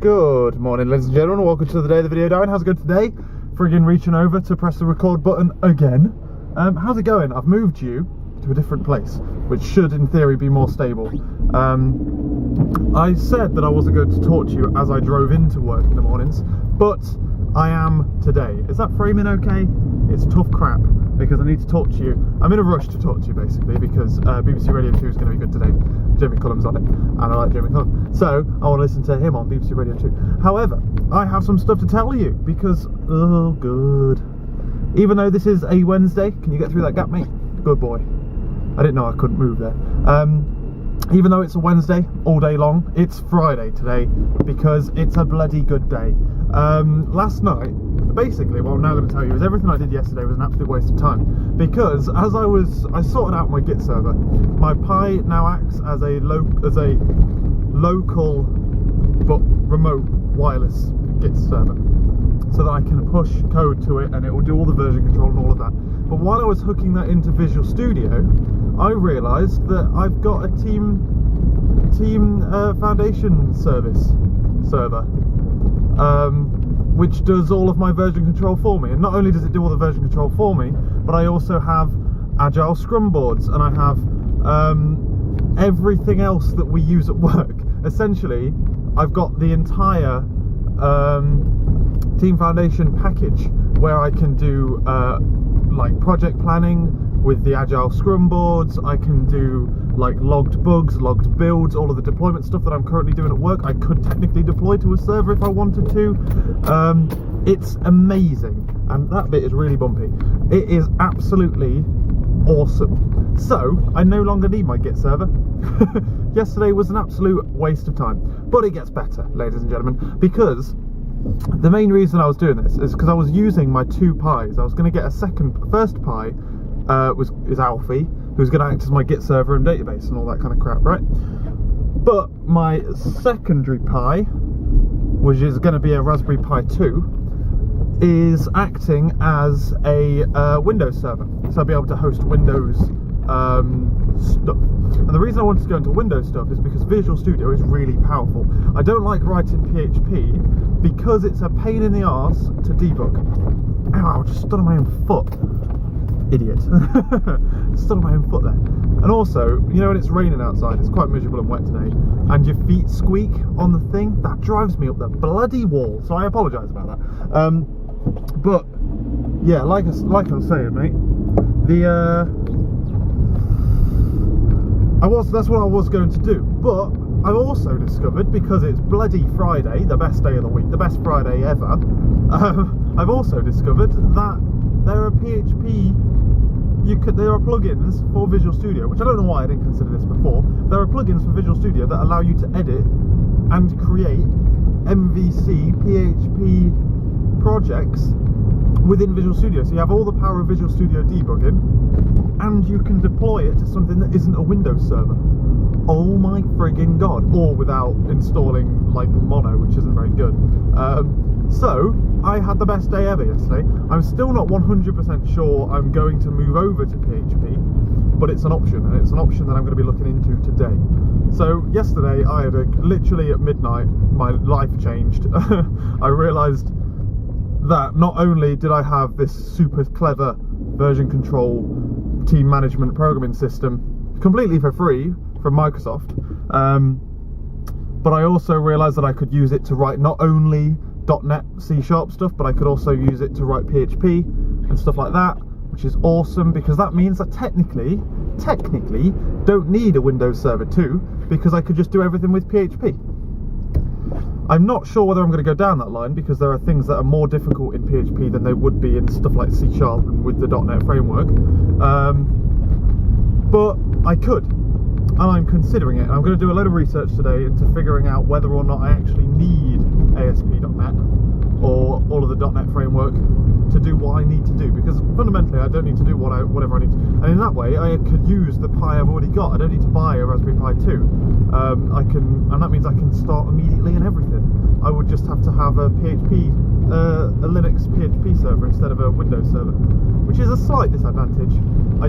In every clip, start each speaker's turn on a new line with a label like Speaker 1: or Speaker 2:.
Speaker 1: Good morning, ladies and gentlemen. Welcome to the day of the video. Darren, how's it going today? Friggin' reaching over to press the record button again. How's it going? I've moved you to a different place, which should, in theory, be more stable. I said that I wasn't going to talk to you as I drove into work in the mornings, but I am today. Is that framing okay? It's tough crap because I need to talk to you. I'm in a rush to talk to you, basically, because BBC Radio 2 is going to be good today. Jamie Cullum's on it, and I like Jamie Cullum, so I want to listen to him on BBC Radio 2. However, I have some stuff to tell you because, oh good, even though this is a Wednesday, can you get through that gap, mate? Good boy. I didn't know I couldn't move there. Even though it's a Wednesday all day long, it's Friday today because it's a bloody good day. Last night, basically what I'm now going to tell you is everything I did yesterday was an absolute waste of time, because as I sorted out my Git server. My Pi now acts as a local but remote wireless Git server, so that I can push code to it and it will do all the version control and all of that. But while I was hooking that into Visual Studio, I realised that I've got a Team Foundation server, which does all of my version control for me. And not only does it do all the version control for me, but I also have Agile Scrum boards, and I have everything else that we use at work. Essentially, I've got the entire Team Foundation package where I can do like project planning with the Agile Scrum boards. I can do like logged bugs, logged builds, all of the deployment stuff that I'm currently doing at work. I could technically deploy to a server if I wanted to. It's amazing, and that bit is really bumpy. It is absolutely awesome. So I no longer need my Git server. Yesterday was an absolute waste of time, but it gets better, ladies and gentlemen, because the main reason I was doing this is because I was using my two Pis. I was going to get first Pi is Alfie, who's going to act as my Git server and database and all that kind of crap, right? But my secondary Pi, which is going to be a Raspberry Pi 2, is acting as a Windows server, so I'll be able to host Windows stuff. And the reason I wanted to go into Windows stuff is because Visual Studio is really powerful. I don't like writing PHP because it's a pain in the arse to debug. Ow, I just stood on my own foot. Idiot. Stood on my own foot there. And also, you know, when it's raining outside, it's quite miserable and wet today, and your feet squeak on the thing, that drives me up the bloody wall, so I apologise about that. But yeah, like I was saying, mate, that's what I was going to do. But I've also discovered, because it's bloody Friday, the best day of the week, the best Friday ever, I've also discovered that there are there are plugins for Visual Studio, which I don't know why I didn't consider this before. There are plugins for Visual Studio that allow you to edit and create MVC PHP projects within Visual Studio. So you have all the power of Visual Studio debugging, and you can deploy it to something that isn't a Windows server. Oh my friggin' god! Or without installing like Mono, which isn't very good. So I had the best day ever yesterday. I'm still not 100% sure I'm going to move over to PHP, but it's an option, and it's an option that I'm going to be looking into today. So yesterday, I had literally at midnight, my life changed. I realised that not only did I have this super clever version control team management programming system completely for free from Microsoft, but I also realised that I could use it to write not only .NET C# stuff, but I could also use it to write PHP and stuff like that, which is awesome, because that means I technically don't need a Windows Server 2, because I could just do everything with PHP. I'm not sure whether I'm going to go down that line, because there are things that are more difficult in PHP than they would be in stuff like C# with the .NET framework, but I could, and I'm considering it. I'm going to do a load of research today into figuring out whether or not I actually need ASP.NET or all of the .NET framework to do what I need to do, because fundamentally I don't need to do whatever I need to do. And in that way I could use the Pi I've already got. I don't need to buy a Raspberry Pi 2. And that means I can start immediately and everything. I would just have to have have a Linux PHP server instead of a Windows server, which is a slight disadvantage. I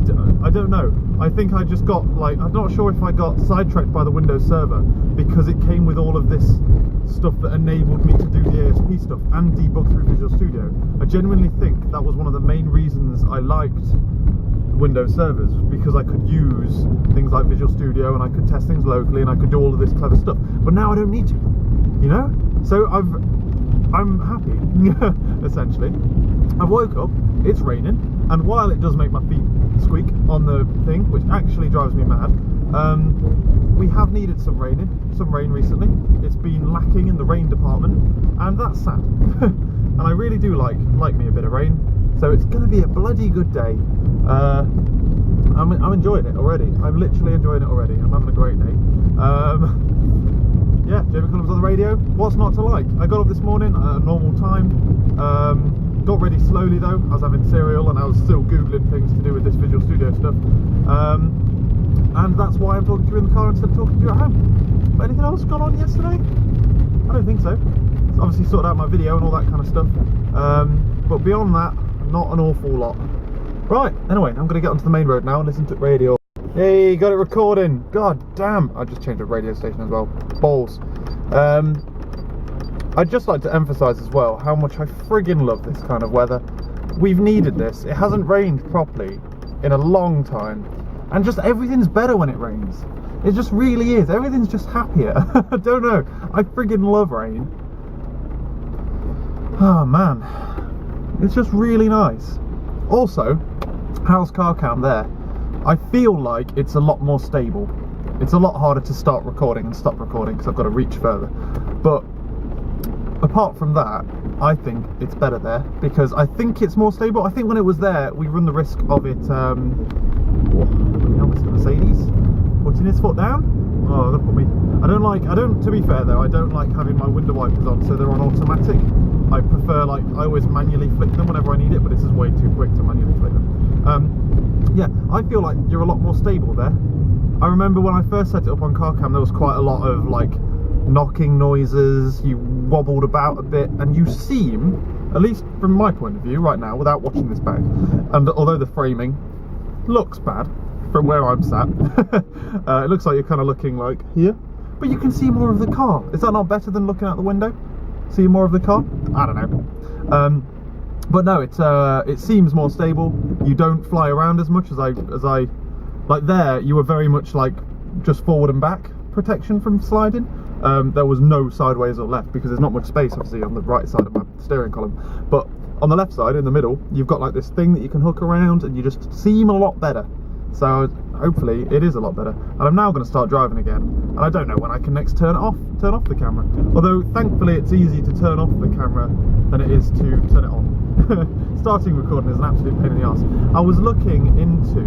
Speaker 1: don't know. I think I just got, like, I'm not sure if I got sidetracked by the Windows server because it came with all of this stuff that enabled me to do the ASP stuff and debug through Visual Studio. I genuinely think that was one of the main reasons I liked Windows servers, because I could use things like Visual Studio and I could test things locally and I could do all of this clever stuff. But now I don't need to, you know? So I'm happy, essentially. I woke up, it's raining, and while it does make my feet squeak on the thing, which actually drives me mad, we have needed some rain recently. It's been lacking in the rain department, and that's sad. And I really do like me a bit of rain, so it's going to be a bloody good day. I'm enjoying it already. I'm literally enjoying it already. I'm having a great day. Yeah, Jamie Cullum's on the radio. What's not to like? I got up this morning at a normal time. Got ready slowly though. I was having cereal and I was still googling things to do with this Visual Studio stuff. And that's why I'm talking to you in the car instead of talking to you at home. But anything else gone on yesterday? I don't think so. Obviously sorted out my video and all that kind of stuff. But beyond that, not an awful lot. Right, anyway, I'm going to get onto the main road now and listen to radio. Hey, got it recording. God damn. I just changed the radio station as well. Balls. I'd just like to emphasise as well how much I friggin' love this kind of weather. We've needed this. It hasn't rained properly in a long time. And just everything's better when it rains. It just really is. Everything's just happier. I don't know. I friggin' love rain. Oh man. It's just really nice. Also, how's car cam there? I feel like it's a lot more stable. It's a lot harder to start recording and stop recording because I've got to reach further. But apart from that, I think it's better there because I think it's more stable. I think when it was there, we run the risk of it, Mr. Mercedes putting his foot down. Oh, they'll put me. To be fair though, I don't like having my window wipers on so they're on automatic. I prefer, I always manually flick them whenever I need it, but this is way too quick to manually flick them. Yeah, I feel like you're a lot more stable there. I remember when I first set it up on car cam, there was quite a lot of knocking noises, you wobbled about a bit, and you seem, at least from my point of view right now, without watching this back, and although the framing looks bad from where I'm sat, it looks like you're kind of looking like here, but you can see more of the car. Is that not better than looking out the window? See more of the car? I don't know. But no, it seems more stable. You don't fly around as much as I like there. You were very much just forward and back protection from sliding. There was no sideways or left because there's not much space obviously on the right side of my steering column. But on the left side, in the middle, you've got this thing that you can hook around, and you just seem a lot better. So hopefully it is a lot better. And I'm now going to start driving again. And I don't know when I can next turn off the camera. Although thankfully it's easy to turn off the camera than it is to turn it on. Starting recording is an absolute pain in the arse. I was looking into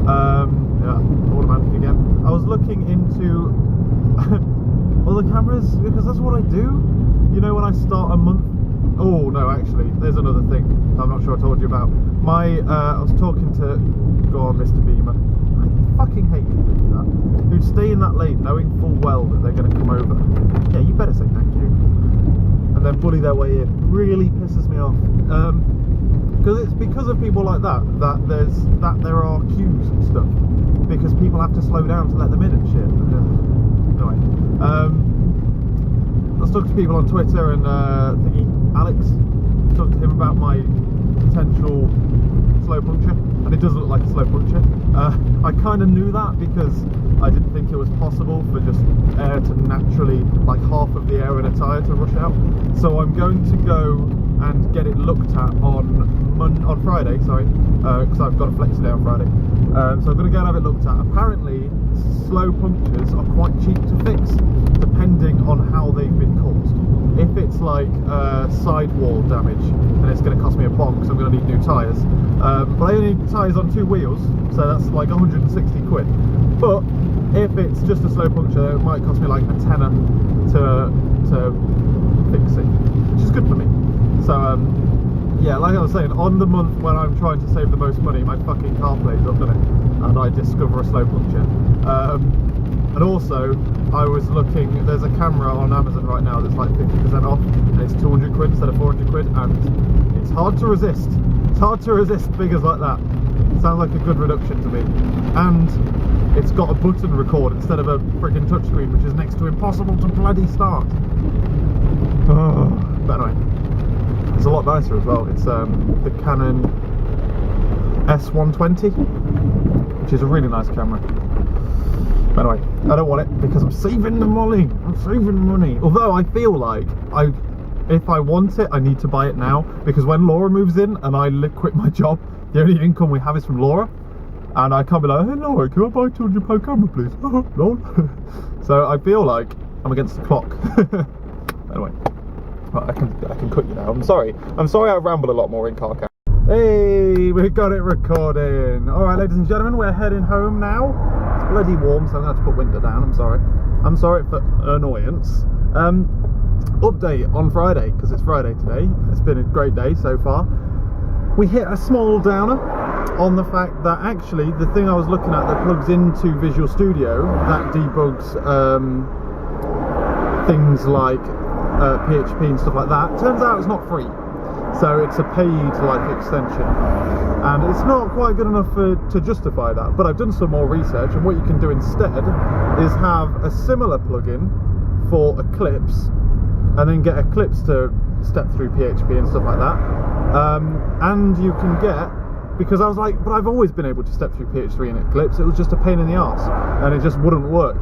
Speaker 1: automatic again. I was looking into other cameras because that's what I do. You know, when I start a month. Oh no, actually, there's another thing I'm not sure I told you about. I was talking to, go on, Mr. Beamer. I fucking hate people like that, who'd stay in that lane knowing full well that they're going to come over. Yeah, you better say thank you. And then bully their way in. Really pisses me off. Because it's because of people like that there are queues and stuff. Because people have to slow down to let them in and shit. Anyway, I was talking to people on Twitter and Alex, talked to him about my potential slow puncture, and it does look like a slow puncture. I kind of knew that because I didn't think it was possible for just air to naturally, half of the air in a tyre to rush out. So I'm going to go and get it looked at on Friday, because I've got a flexi day on Friday. So I'm going to go and have it looked at. Apparently, slow punctures are quite cheap to fix, depending on how they've been caused. If it's sidewall damage, then it's going to cost me a bomb because I'm going to need new tyres. But I only need tyres on 2 wheels, so that's 160 quid. But if it's just a slow puncture, it might cost me a tenner to fix it, which is good for me. So yeah, like I was saying, on the month when I'm trying to save the most money, my fucking car plays up, doesn't it? And I discover a slow puncture. And also, I was looking, there's a camera on Amazon right now that's like 50% off, and it's 200 quid instead of 400 quid, and it's hard to resist. It's hard to resist figures like that. Sounds like a good reduction to me. And it's got a button record instead of a freaking touchscreen, which is next to impossible to bloody start. Oh, but anyway, it's a lot nicer as well. It's the Canon S120, which is a really nice camera. But anyway, I don't want it because I'm saving the money. I'm saving the money. Although I feel like if I want it, I need to buy it now, because when Laura moves in and I quit my job, the only income we have is from Laura, and I can't be like, hey Laura, can I buy a £200 camera please? No. So I feel like I'm against the clock. Anyway, I can cut you now. I'm sorry I ramble a lot more in car cam. Hey, we got it recording. Alright, ladies and gentlemen, we're heading home now. It's bloody warm, so I'm gonna have to put window down. I'm sorry for annoyance. Update on Friday, because it's Friday today. It's been a great day so far. We hit a small downer on the fact that actually the thing I was looking at that plugs into Visual Studio, that debugs things like PHP and stuff like that, turns out it's not free. So it's a paid extension, and it's not quite good enough to justify that. But I've done some more research, and what you can do instead is have a similar plugin for Eclipse, and then get Eclipse to step through PHP and stuff like that. And you can get, because I was like, but I've always been able to step through PH3 in Eclipse, it was just a pain in the arse, and it just wouldn't work.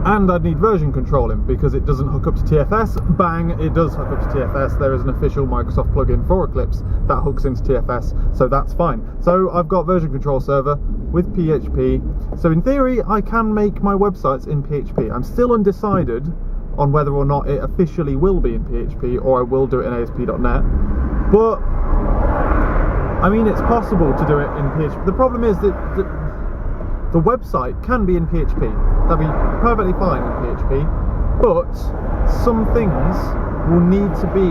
Speaker 1: And I'd need version controlling because it doesn't hook up to TFS. Bang, it does hook up to TFS. There is an official Microsoft plugin for Eclipse that hooks into TFS, so that's fine. So I've got version control server with PHP. So in theory, I can make my websites in PHP. I'm still undecided on whether or not it officially will be in PHP or I will do it in ASP.NET. But I mean, it's possible to do it in PHP. The problem is that the website can be in PHP. That'd be perfectly fine in PHP, but some things will need to be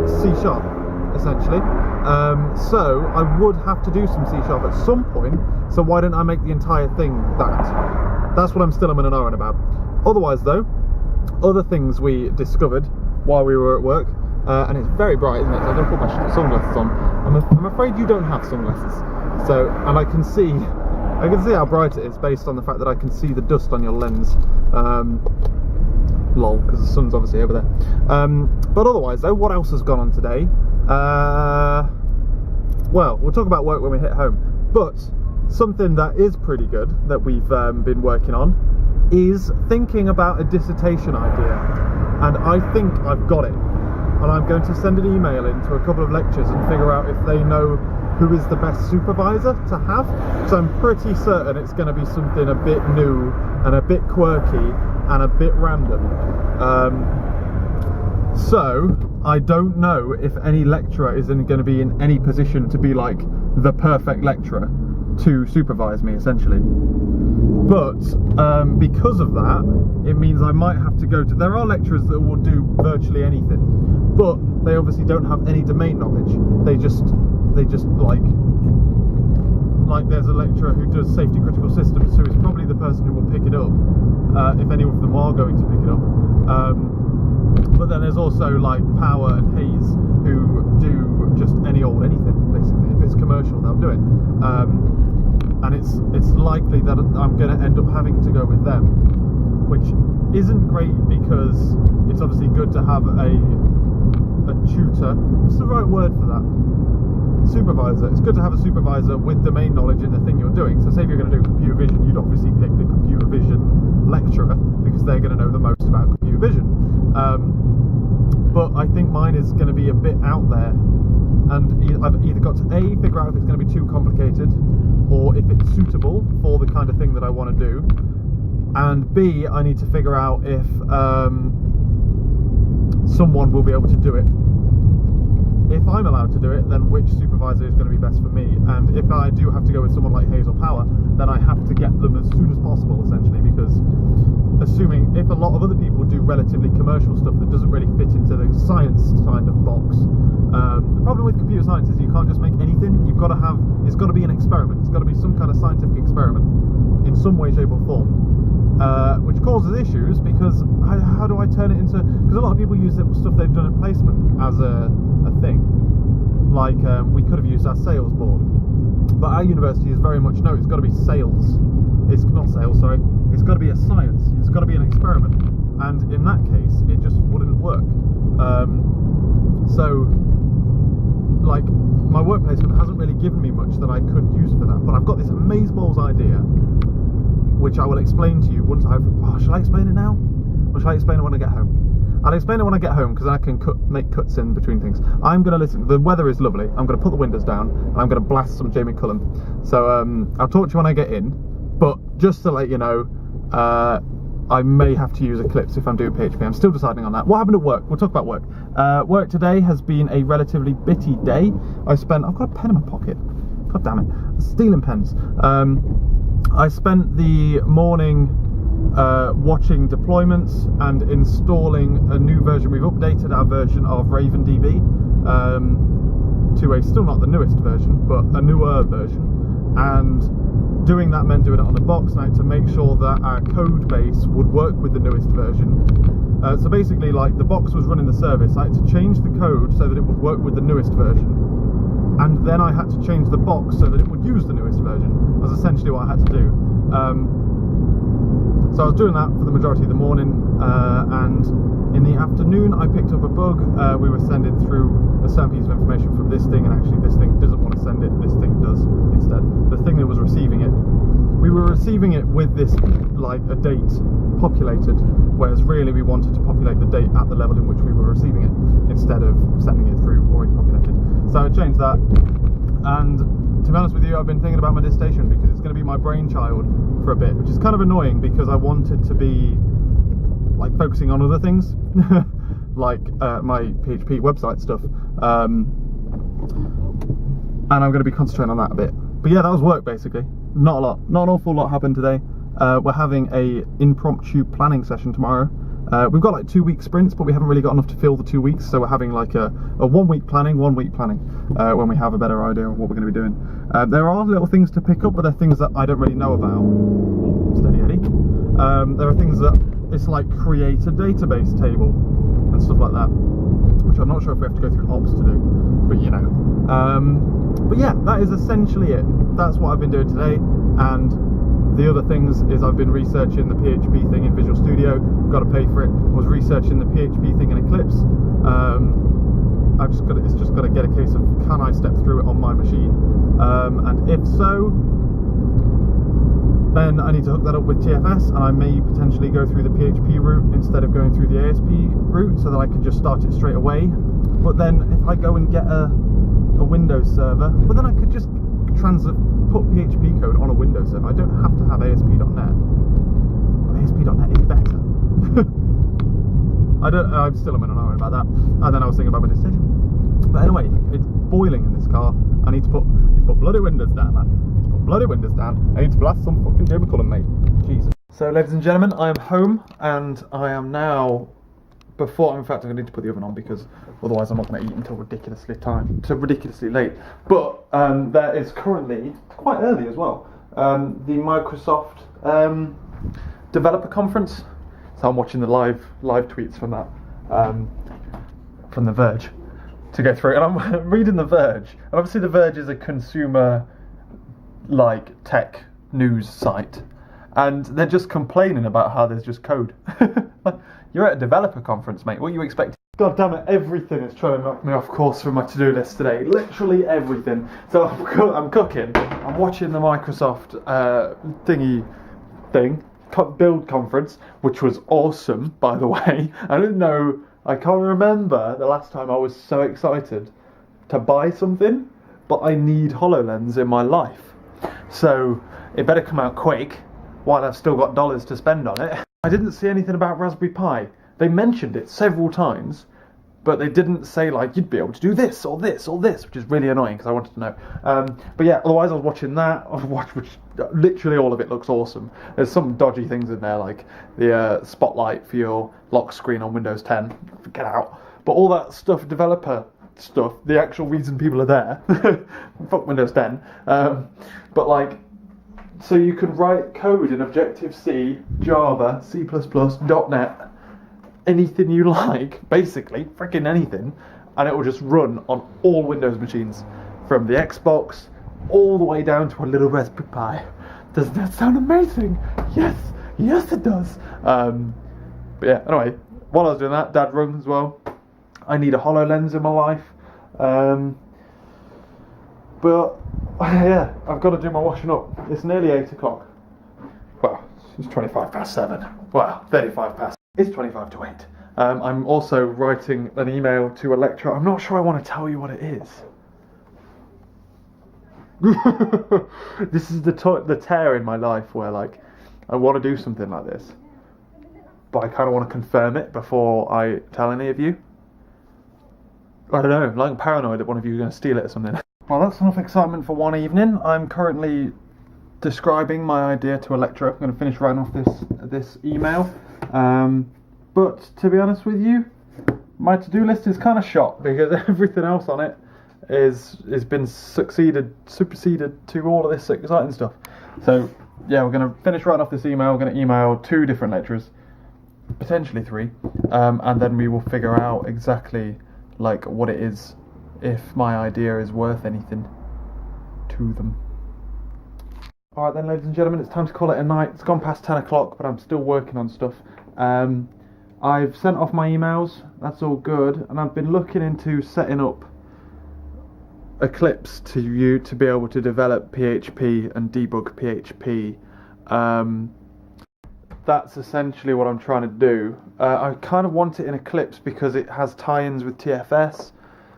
Speaker 1: C#, essentially. So I would have to do some C# at some point, so why don't I make the entire thing that? That's what I'm still umming and ahhing about. Otherwise though, other things we discovered while we were at work, and it's very bright, isn't it? So I'm going to put my sunglasses on. I'm afraid you don't have sunglasses. So, and I can see how bright it is based on the fact that I can see the dust on your lens. Lol, because the sun's obviously over there. But otherwise though, what else has gone on today? Well, we'll talk about work when we hit home. But something that is pretty good that we've been working on is thinking about a dissertation idea. And I think I've got it. And I'm going to send an email in to a couple of lecturers and figure out if they know who is the best supervisor to have. So I'm pretty certain it's going to be something a bit new and a bit quirky and a bit random. So I don't know if any lecturer is going to be in any position to be like the perfect lecturer to supervise me, essentially. But because of that, it means I might have to go to... There are lecturers that will do virtually anything, but they obviously don't have any domain knowledge. They just like there's a lecturer who does safety critical systems, who is probably the person who will pick it up, if any of them are going to pick it up. But then there's also like Power and Hayes, who do just any old anything, basically. If it's commercial, they'll do it. And it's likely that I'm going to end up having to go with them, which isn't great because it's obviously good to have a tutor. What's the right word for that? Supervisor. It's good to have a supervisor with domain knowledge in the thing you're doing. So say if you're going to do computer vision, you'd obviously pick the computer vision lecturer because they're going to know the most about computer vision. But I think mine is going to be a bit out there, and I've either got to A, figure out if it's going to be too complicated or if it's suitable for the kind of thing that I want to do, and B, I need to figure out if someone will be able to do it. if I'm allowed to do it, then which supervisor is going to be best for me? And if I do have to go with someone like Hazel Power, then I have to get them as soon as possible, essentially, because assuming if a lot of other people do relatively commercial stuff that doesn't really fit into the science kind of box, the problem with computer science is you can't just make anything. It's got to be an experiment. It's got to be some kind of scientific experiment in some way, shape or form. Which causes issues because how do I turn it into... Because a lot of people use the stuff they've done at placement as a thing. Like, we could have used our sales board. But our university is very much, no, it's got to be sales. It's not sales, sorry. It's got to be a science. It's got to be an experiment. And in that case, it just wouldn't work. So, like, my work placement hasn't really given me much that I could use for that. But I've got this amazeballs idea, which I will explain to you once I've... Oh, shall I explain it now? Or shall I explain it when I get home? I'll explain it when I get home, because I can make cuts in between things. I'm going to listen. The weather is lovely. I'm going to put the windows down, and I'm going to blast some Jamie Cullum. So I'll talk to you when I get in. But just to let you know, I may have to use Eclipse if I'm doing PHP. I'm still deciding on that. What happened at work? We'll talk about work. Work today has been a relatively bitty day. I've got a pen in my pocket. God damn it. Stealing pens. I spent the morning watching deployments and installing a new version. We've updated our version of RavenDB to a still not the newest version, but a newer version. And doing that meant doing it on a box night to make sure that our code base would work with the newest version. So basically, like, the box was running the service. I had to change the code so that it would work with the newest version. And then I had to change the box so that it would use the newest version. That's essentially what I had to do. So I was doing that for the majority of the morning, and in the afternoon I picked up a bug. We were sending through a certain piece of information from this thing, and actually this thing doesn't want to send it, this thing does instead. The thing that was receiving it, we were receiving it with this, like, a date populated, whereas really we wanted to populate the date at the level in which we were receiving it, instead of sending it through already populated. So I changed that, and to be honest with you, I've been thinking about my dissertation because it's going to be my brainchild for a bit, which is kind of annoying because I wanted to be, like, focusing on other things, like my PHP website stuff, and I'm going to be concentrating on that a bit. But yeah, that was work basically. Not a lot, not an awful lot happened today. We're having a impromptu planning session tomorrow. We've got like 2-week sprints, but we haven't really got enough to fill the 2 weeks, so we're having like a 1 week planning, when we have a better idea of what we're going to be doing. There are little things to pick up, but they're things that I don't really know about. Oh, steady Eddie. There are things that it's like create a database table and stuff like that, which I'm not sure if we have to go through ops to do, but you know. But yeah, that is essentially it. That's what I've been doing today, and the other things is I've been researching the PHP thing in Visual Studio. Got to pay for it. I was researching the PHP thing in Eclipse. It's just got to get a case of, can I step through it on my machine? And if so, then I need to hook that up with TFS, and I may potentially go through the PHP route instead of going through the ASP route, so that I can just start it straight away. But then if I go and get a Windows server, but then I could just put PHP code on a Windows server. I don't have to have ASP.NET. But ASP.NET is better. I'm still a minute hour about that. And then I was thinking about my decision. But anyway, it's boiling in this car. I need to put bloody windows down, man. Bloody windows down. I need to blast some fucking Jamie Cullum, mate. Jesus. So, ladies and gentlemen, I am home, and I am now. In fact, I'm going to need to put the oven on because otherwise I'm not going to eat until ridiculously late. But there is currently, quite early as well, the Microsoft developer conference. So I'm watching the live tweets from that, from The Verge, to go through. And I'm reading The Verge. And obviously The Verge is a consumer, like, tech news site. And they're just complaining about how there's just code. You're at a developer conference, mate. What are you expecting? God damn it, everything is trying to knock me off course from my to-do list today. Literally everything. So I'm cooking. I'm watching the Microsoft build conference, which was awesome, by the way. I can't remember the last time I was so excited to buy something, but I need HoloLens in my life. So it better come out quick while I've still got dollars to spend on it. I didn't see anything about Raspberry Pi. They mentioned it several times, but they didn't say like you'd be able to do this or this or this, which is really annoying because I wanted to know. But yeah, otherwise I was watching that. Which literally all of it looks awesome. There's some dodgy things in there, like the spotlight for your lock screen on Windows 10. Get out. But all that stuff, developer stuff, the actual reason people are there. Fuck Windows 10. But like, so you can write code in Objective-C, Java, C++, .NET, anything you like, basically, freaking anything, and it will just run on all Windows machines, from the Xbox all the way down to a little Raspberry Pi. Doesn't that sound amazing? Yes it does. But yeah, anyway, while I was doing that, Dad rung as well. I need a HoloLens in my life. But yeah, I've got to do my washing up. It's nearly 8 o'clock. Well, it's 25 past 7. Well, 35 past. It's 25 to 8. I'm also writing an email to a lecturer. I'm not sure I want to tell you what it is. This is the tear in my life where like I want to do something like this, but I kind of want to confirm it before I tell any of you. I don't know, like I'm paranoid that one of you is going to steal it or something. Well, that's enough excitement for one evening. I'm currently describing my idea to a lecturer. I'm going to finish writing off this email. But to be honest with you, my to-do list is kind of shot because everything else on it has been superseded to all of this exciting stuff. So yeah, we're going to finish writing off this email. We're going to email 2 different lecturers, potentially 3, and then we will figure out exactly like what it is, if my idea is worth anything to them. Alright then, ladies and gentlemen, it's time to call it a night. It's gone past 10 o'clock, but I'm still working on stuff. I've sent off my emails, that's all good, and I've been looking into setting up Eclipse to be able to develop PHP and debug PHP. That's essentially what I'm trying to do. I kind of want it in Eclipse because it has tie-ins with TFS,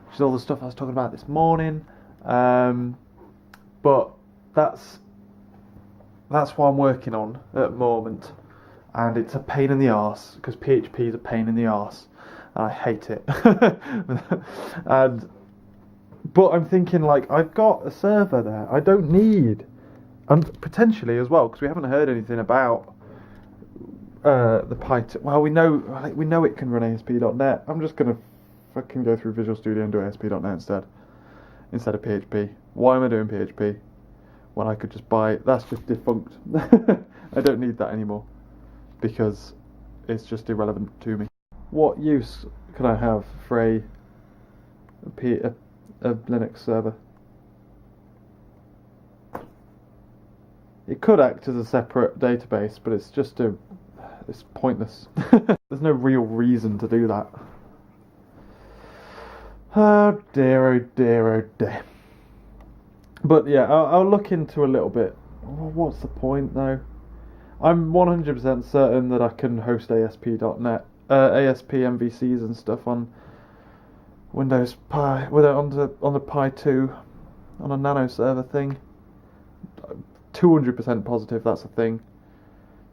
Speaker 1: which is all the stuff I was talking about this morning. But that's what I'm working on at the moment, and it's a pain in the arse because PHP is a pain in the arse, and I hate it. But I'm thinking like I've got a server there. I don't need, and potentially as well because we haven't heard anything about the Python. Well, we know it can run ASP.NET. I'm just gonna fucking go through Visual Studio and do ASP.NET instead of PHP. Why am I doing PHP when I could just buy? That's just defunct. I don't need that anymore because it's just irrelevant to me. What use can I have for a Linux server? It could act as a separate database, but it's pointless. There's no real reason to do that. Oh dear, oh dear, oh dear. But yeah, I'll look into a little bit. What's the point though? I'm 100% certain that I can host ASP.NET, ASP MVCs and stuff on Windows Pi, on the Pi 2, on a nano server thing. 200% positive that's a thing.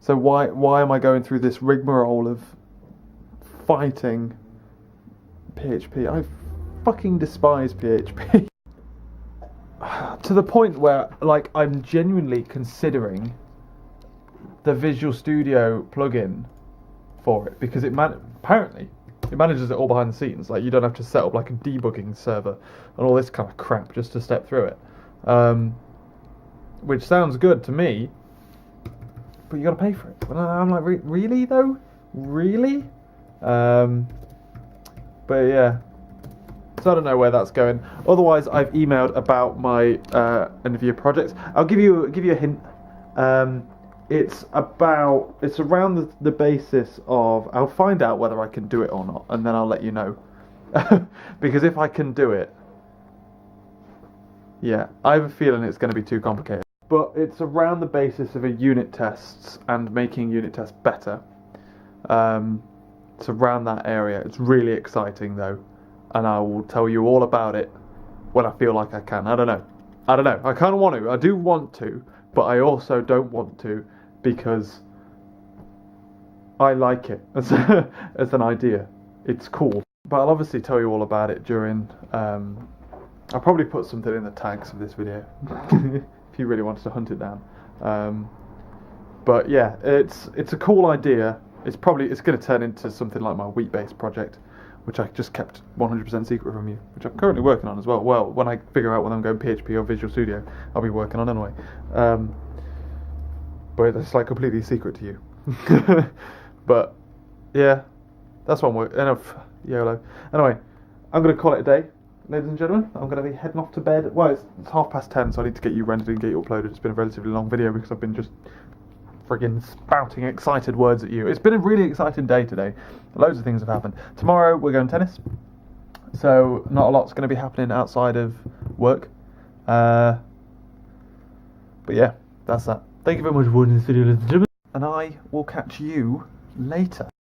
Speaker 1: So why am I going through this rigmarole of fighting PHP? I fucking despise PHP. To the point where like I'm genuinely considering the Visual Studio plugin for it because apparently it manages it all behind the scenes. Like you don't have to set up like a debugging server and all this kind of crap just to step through it. Which sounds good to me. But you got to pay for it. And I'm like, really though? Really? But yeah. So I don't know where that's going. Otherwise, I've emailed about my end of year projects. I'll give you a hint. It's around the basis of I'll find out whether I can do it or not, and then I'll let you know. Because if I can do it, yeah, I have a feeling it's going to be too complicated. But it's around the basis of a unit tests and making unit tests better. It's around that area. It's really exciting though, and I will tell you all about it when I feel like I can. I don't know. I kind of want to. I do want to, but I also don't want to because I like it as an idea. It's cool. But I'll obviously tell you all about it during. I'll probably put something in the tags of this video if you really wanted to hunt it down. But yeah, it's a cool idea. It's going to turn into something like my wheat-based project, which I just kept 100% secret from you, which I'm currently working on as well. Well, when I figure out whether I'm going PHP or Visual Studio, I'll be working on anyway. But it's like completely secret to you. But yeah, that's one word. Enough YOLO. Anyway, I'm going to call it a day, ladies and gentlemen. I'm going to be heading off to bed. Well, it's 10:30, so I need to get you rendered and get you uploaded. It's been a relatively long video because I've been just friggin' spouting excited words at you. It's been a really exciting day today. Loads of things have happened. Tomorrow we're going tennis, so not a lot's going to be happening outside of work. But yeah, that's that. Thank you very much for watching this video, ladies and gentlemen, and I will catch you later.